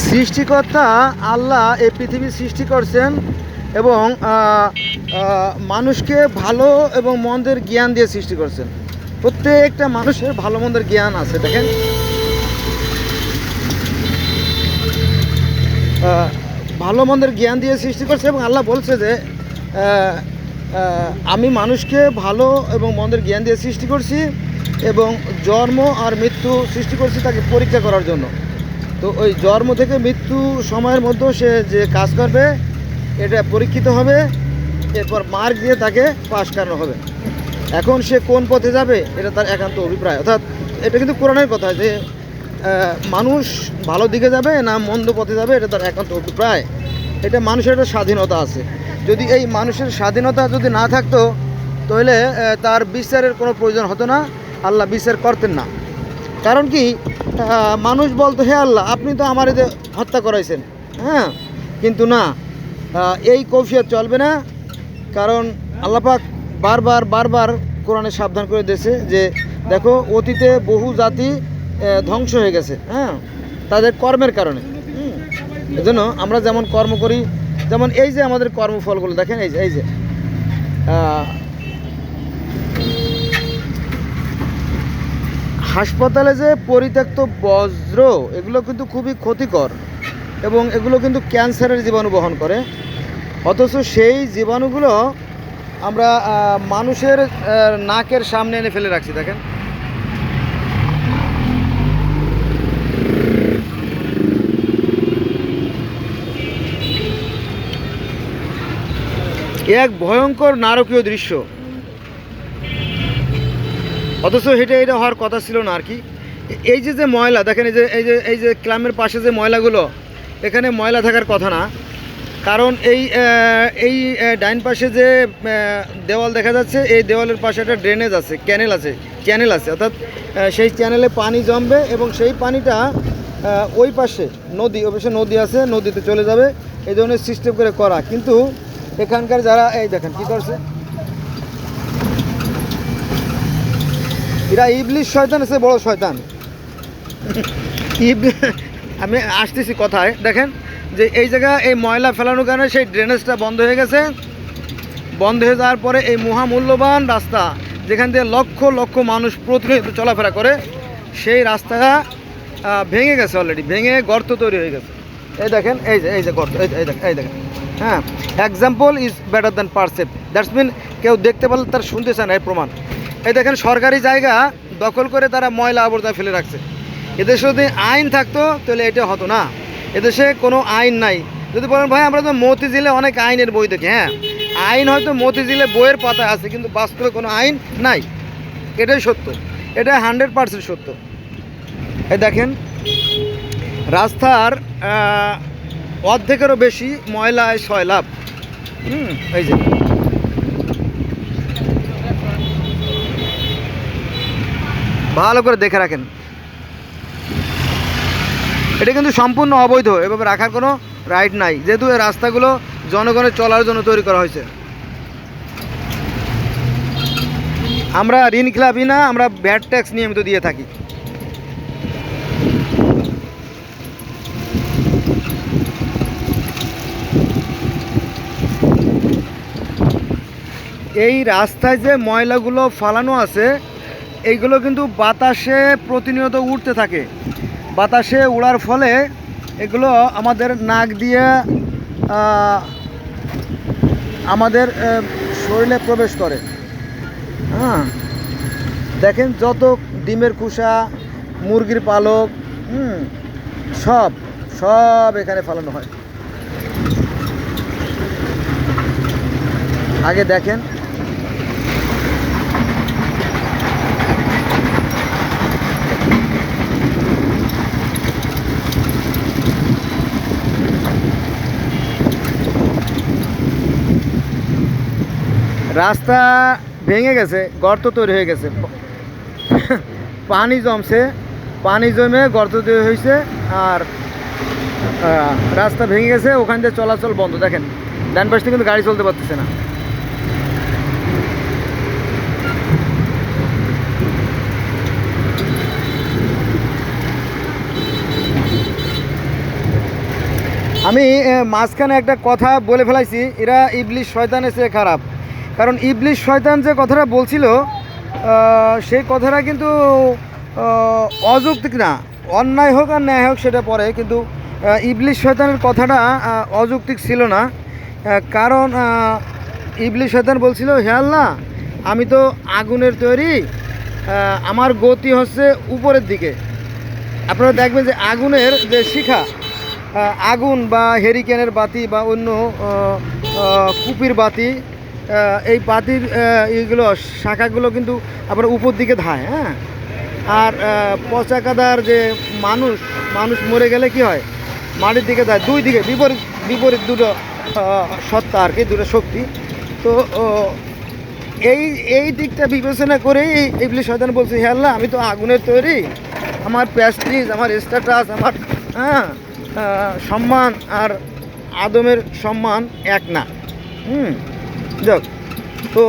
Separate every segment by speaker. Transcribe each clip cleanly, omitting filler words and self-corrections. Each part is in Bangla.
Speaker 1: সৃষ্টিকর্তা আল্লাহ এই পৃথিবী সৃষ্টি করছেন এবং মানুষকে ভালো এবং মন্দের জ্ঞান দিয়ে সৃষ্টি করছেন। প্রত্যেকটা মানুষের ভালো মন্দের জ্ঞান আছে। দেখেন ভালো মন্দের জ্ঞান দিয়ে সৃষ্টি করছে এবং আল্লাহ বলছে যে আমি মানুষকে ভালো এবং মন্দের জ্ঞান দিয়ে সৃষ্টি করছি এবং জন্ম আর মৃত্যু সৃষ্টি করছি তাকে পরীক্ষা করার জন্য। তো ওই জন্ম থেকে মৃত্যু সময়ের মধ্যে সে যে কাজ করবে এটা পরীক্ষিত হবে, এরপর মার্ক দিয়ে তাকে পাশ করানো হবে। এখন সে কোন পথে যাবে এটা তার একান্ত অভিপ্রায়, অর্থাৎ এটা কিন্তু কোরআনের কথা যে মানুষ ভালো দিকে যাবে না মন্দ পথে যাবে এটা তার একান্ত অভিপ্রায়। এটা মানুষের একটা স্বাধীনতা আছে। যদি এই মানুষের স্বাধীনতা যদি না থাকতো তাহলে তার বিচারের কোনো প্রয়োজন হতো না, আল্লাহ বিচার করতেন না। কারণ কি মানুষ বলতো হে আল্লাহ আপনি তো আমার এতে হত্যা করাইছেন, হ্যাঁ, কিন্তু না, এই কৈফিয়ত চলবে না। কারণ আল্লাহ পাক বারবার কোরআনে সাবধান করে দিয়েছে যে দেখো অতীতে বহু জাতি ধ্বংস হয়ে গেছে, হ্যাঁ, তাদের কর্মের কারণে। এজন্য আমরা যেমন কর্ম করি, যেমন এই যে আমাদের কর্মফলগুলো দেখেন, এই যে হাসপাতালে যে পরিত্যক্ত বজ্র এগুলো কিন্তু খুবই ক্ষতিকর এবং এগুলো কিন্তু ক্যান্সারের জীবাণু বহন করে। অথচ সেই জীবাণুগুলো আমরা মানুষের নাকের সামনে এনে ফেলে রাখছি। দেখেন এক ভয়ঙ্কর নারকীয় দৃশ্য, অথচ এটা হওয়ার কথা ছিল না আর কি। এই যে ময়লা দেখেন, এই যে ক্লামের পাশে যে ময়লাগুলো, এখানে ময়লা থাকার কথা না। কারণ এই ডাইন পাশে যে দেওয়াল দেখা যাচ্ছে, এই দেওয়ালের পাশে একটা ড্রেনেজ আছে, চ্যানেল আছে, অর্থাৎ সেই চ্যানেলে পানি জমবে এবং সেই পানিটা ওই পাশে নদী আছে, নদীতে চলে যাবে। এই ধরনের সিস্টেম করে করা। কিন্তু এখানকার যারা এই দেখেন কী করছে, এরা ইবলিশ শয়তান আছে, বড় শয়তান। আমি আসতেছি কথায়। দেখেন যে এই জায়গা এই ময়লা ফেলানোর কারণে সেই ড্রেনেজটা বন্ধ হয়ে গেছে। বন্ধ হয়ে যাওয়ার পরে এই মহামূল্যবান রাস্তা যেখান থেকে লক্ষ লক্ষ মানুষ প্রতিনিয়ত চলাফেরা করে, সেই রাস্তাটা ভেঙে গেছে, অলরেডি ভেঙে গর্ত তৈরি হয়ে গেছে। এই দেখেন এই যে গর্ত, এই দেখেন, হ্যাঁ, example is better than percept. That's mean কেউ দেখতে পারলে তার শুনতে চায় না, এর প্রমাণ। এই দেখেন সরকারি জায়গা দখল করে তারা ময়লা আবর্জনা ফেলে রাখছে। এদেশে যদি আইন থাকতো তাহলে এটা হতো না। এদেশে কোনো আইন নাই। যদি বলেন ভাই আমরা তো মতিঝিলে অনেক আইনের বই দেখি, হ্যাঁ, আইন হয়তো মতিঝিলে বইয়ের পাতায় আছে, কিন্তু বাস্তবে কোনো আইন নাই। এটাই সত্য, এটা 100% সত্য। এই দেখেন রাস্তার অর্ধেকেরও বেশি ময়লায় সয়লাভ। এই যে ভালো করে দেখে রাখেন, এটা কিন্তু সম্পূর্ণ অবৈধ। এভাবে রাখার কোনো রাইট নাই, যেহেতু এই রাস্তাগুলো জনগণের চলার জন্য তৈরি করা হয়েছে। আমরা ঋণ খেলাপি না, আমরা ভ্যাট ট্যাক্স নিয়মিত দিয়ে থাকি। এই রাস্তায় যে ময়লাগুলো ফালানো আছে এইগুলো কিন্তু বাতাসে প্রতিনিয়ত উড়তে থাকে। বাতাসে উড়ার ফলে এগুলো আমাদের নাক দিয়ে আমাদের শরীরে প্রবেশ করে। হ্যাঁ, দেখেন যত ডিমের খোসা, মুরগির পালক, সব এখানে ফালানো হয়। আগে দেখেন রাস্তা ভেঙে গেছে, গর্ত তৈরি হয়ে গেছে, পানি জমছে, পানি জমে গর্ত তৈরি হয়েছে, আর রাস্তা ভেঙে গেছে, ওখান দিয়ে চলাচল বন্ধ। দেখেন ডান পাশ থেকে কিন্তু গাড়ি চলতে পারতেছে না। আমি মাঝখানে একটা কথা বলে ফেলাইছি, এরা ইবলিশ শয়তানের চেয়ে খারাপ। কারণ ইবলিশ শয়তান যে কথাটা বলছিল সেই কথাটা কিন্তু অযৌক্তিক না। অন্যায় হোক আর ন্যায় হোক সেটা পরে, কিন্তু ইবলিশ শয়তানের কথাটা অযৌক্তিক ছিল না। কারণ ইবলিশ শয়তান বলছিল, হে আল্লাহ, আমি তো আগুনের তৈরি, আমার গতি হচ্ছে উপরের দিকে। আপনারা দেখবেন যে আগুনের যে শিখা, আগুন বা হেরিকেনের বাতি বা অন্য কুপির বাতি, এই বাতির এইগুলো শাখাগুলো কিন্তু আপনার উপর দিকে ধায়। হ্যাঁ, আর পচা কাদার যে মানুষ মরে গেলে কি হয়, মাটির দিকে ধায়। দুই দিকে বিপরীত বিপরীত দুটো সত্তা আর কি, দুটো শক্তি। তো এই এই দিকটা বিবেচনা করেই ইবলিশ শয়তান বলছে, হে আল্লাহ, আমি তো আগুনের তৈরি, আমার প্রেস্টিজ, আমার স্ট্যাটাস, আমার সম্মান আর আদমের সম্মান এক না। যাক, তো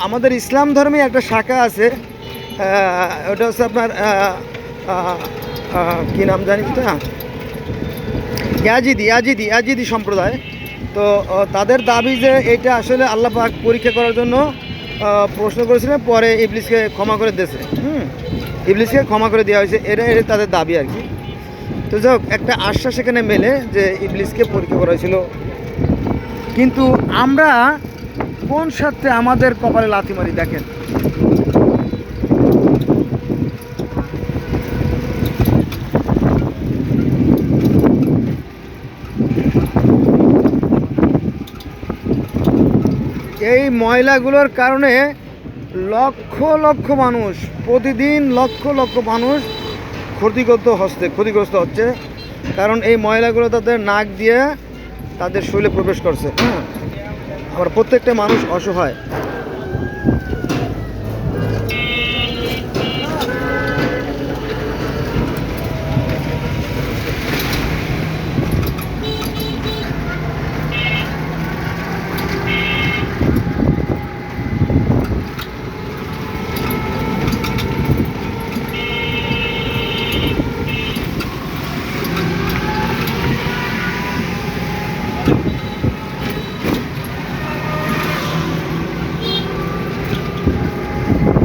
Speaker 1: আমাদের ইসলাম ধর্মে একটা শাখা আছে, ওটা হচ্ছে আপনার কী নাম জানি তো, ইয়াজিদি সম্প্রদায়। তো তাদের দাবি যে এটা আসলে আল্লাহ পাক পরীক্ষা করার জন্য প্রশ্ন করেছিলেন, পরে ইবলিসকে ক্ষমা করে দিয়েছে। ইবলিসকে ক্ষমা করে দেওয়া হয়েছে, এটা তাদের দাবি আর কি। তো যাই হোক, একটা আশ্বাস সেখানে মেলে যে ইবলিসকে পরীক্ষা করা হয়েছিল। কিন্তু আমরা কোন স্বার্থে আমাদের কপালে লাথি মারি দেখেন। এই ময়লাগুলোর কারণে লক্ষ লক্ষ মানুষ, প্রতিদিন লক্ষ লক্ষ মানুষ ক্ষতিগ্রস্ত হচ্ছে। কারণ এই ময়লাগুলো তাদের নাক দিয়ে তাদের শরীরে প্রবেশ করছে। আবার প্রত্যেকটা মানুষ অসহায়।